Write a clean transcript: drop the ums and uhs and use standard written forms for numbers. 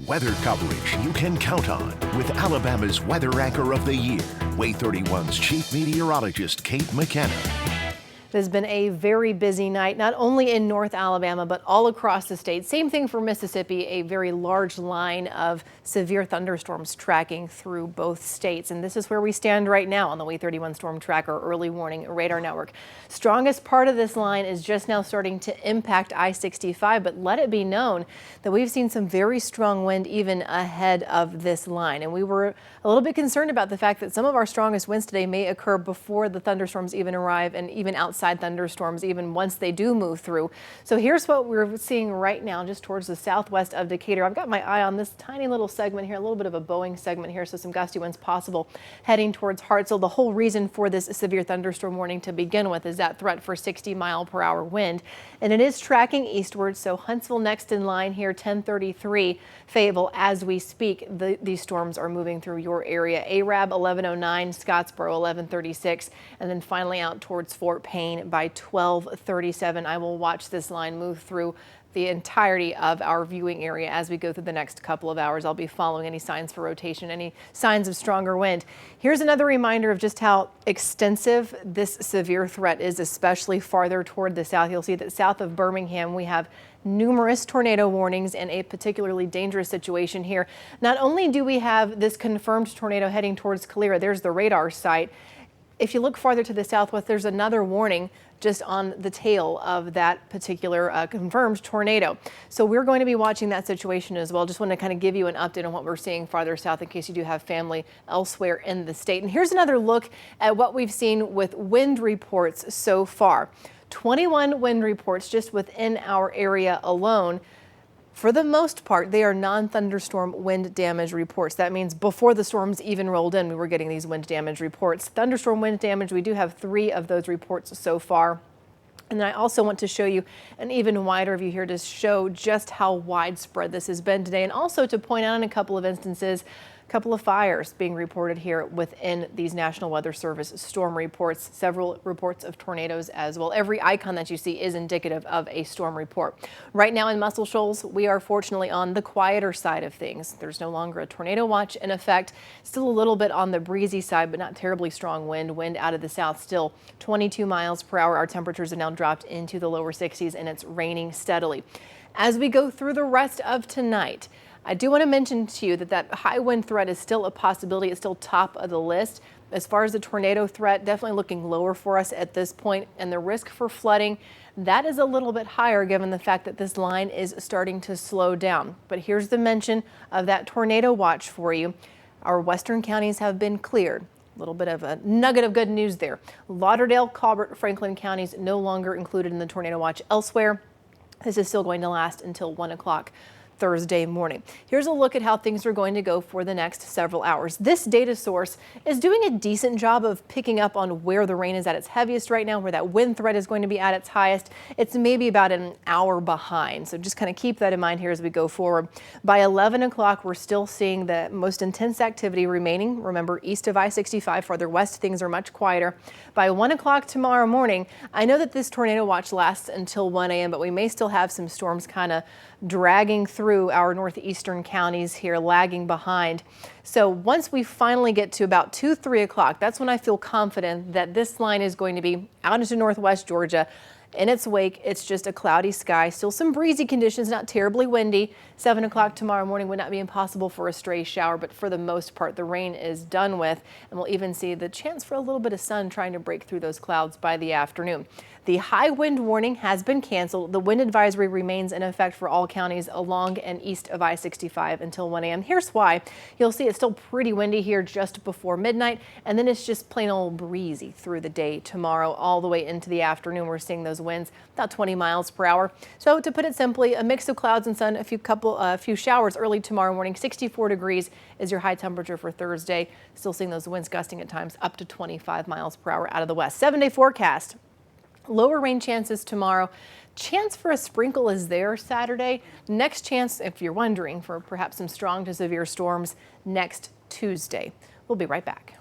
Weather coverage you can count on with Alabama's weather anchor of the year, WAAY 31's chief meteorologist Kate McKenna. It has been a very busy night, not only in North Alabama, but all across the state. Same thing for Mississippi, a very large line of severe thunderstorms tracking through both states. And this is where we stand right now on the WAAY 31 Storm Tracker Early Warning Radar Network. Strongest part of this line is just now starting to impact I-65, but let it be known that we've seen some very strong wind even ahead of this line. And we were a little bit concerned about the fact that some of our strongest winds today may occur before the thunderstorms even arrive, and even outside thunderstorms even once they do move through. So here's what we're seeing right now just towards the southwest of Decatur. I've got my eye on this tiny little segment here, a little bit of a Boeing segment here, so some gusty winds possible heading towards Hartselle. The whole reason for this severe thunderstorm warning to begin with is that threat for 60-mile-per-hour wind, and it is tracking eastward. So Huntsville next in line here, 1033 Fayetteville as we speak. These storms are moving through your area. Arab 1109, Scottsboro 1136, and then finally out towards Fort Payne by 1237. I will watch this line move through the entirety of our viewing area as we go through the next couple of hours. I'll be following any signs for rotation, any signs of stronger wind. Here's another reminder of just how extensive this severe threat is, especially farther toward the south. You'll see that south of Birmingham, we have numerous tornado warnings and a particularly dangerous situation here. Not only do we have this confirmed tornado heading towards Calera, there's the radar site. If you look farther to the southwest, there's another warning just on the tail of that particular confirmed tornado. So we're going to be watching that situation as well. Just want to kind of give you an update on what we're seeing farther south in case you do have family elsewhere in the state. And here's another look at what we've seen with wind reports so far. 21 wind reports just within our area alone. For the most part, they are non-thunderstorm wind damage reports. That means before the storms even rolled in, we were getting these wind damage reports. Thunderstorm wind damage, we do have 3 of those reports so far. And then I also want to show you an even wider view here to show just how widespread this has been today, and also to point out in a couple of instances, a couple of fires being reported here within these National Weather Service storm reports, several reports of tornadoes as well. Every icon that you see is indicative of a storm report. Right now in Muscle Shoals, we are fortunately on the quieter side of things. There's no longer a tornado watch in effect. Still a little bit on the breezy side, but not terribly strong wind out of the south, still 22 miles per hour. Our temperatures have now dropped into the lower 60s and it's raining steadily. As we go through the rest of tonight, I do want to mention to you that that high wind threat is still a possibility. It's still top of the list. As far as the tornado threat, definitely looking lower for us at this point, and the risk for flooding, that is a little bit higher given the fact that this line is starting to slow down. But here's the mention of that tornado watch for you. Our western counties have been cleared. A little bit of a nugget of good news there. Lauderdale, Colbert, Franklin counties no longer included in the tornado watch elsewhere. This is still going to last until 1 o'clock Thursday morning. Here's a look at how things are going to go for the next several hours. This data source is doing a decent job of picking up on where the rain is at its heaviest right now, where that wind threat is going to be at its highest. It's maybe about an hour behind. So just kind of keep that in mind here as we go forward. By 11 o'clock, we're still seeing the most intense activity remaining. Remember, east of I-65, farther west, things are much quieter. By 1 o'clock tomorrow morning, I know that this tornado watch lasts until 1 a.m., but we may still have some storms kind of dragging through our northeastern counties here, lagging behind. So once we finally get to about 2-3 o'clock, that's when I feel confident that this line is going to be out into northwest Georgia. In its wake, it's just a cloudy sky, still some breezy conditions, not terribly windy. 7 o'clock tomorrow morning would not be impossible for a stray shower, but for the most part, the rain is done with, and we'll even see the chance for a little bit of sun trying to break through those clouds by the afternoon. The high wind warning has been canceled. The wind advisory remains in effect for all counties along and east of I-65 until 1 a.m. Here's why. You'll see it's still pretty windy here just before midnight, and then it's just plain old breezy through the day tomorrow all the way into the afternoon. We're seeing those winds about 20 miles per hour. So to put it simply, a mix of clouds and sun, a few showers early tomorrow morning. 64 degrees is your high temperature for Thursday. Still seeing those winds gusting at times up to 25 miles per hour out of the west. 7-day forecast. Lower rain chances tomorrow. Chance for a sprinkle is there Saturday. Next chance, if you're wondering, for perhaps some strong to severe storms next Tuesday. We'll be right back.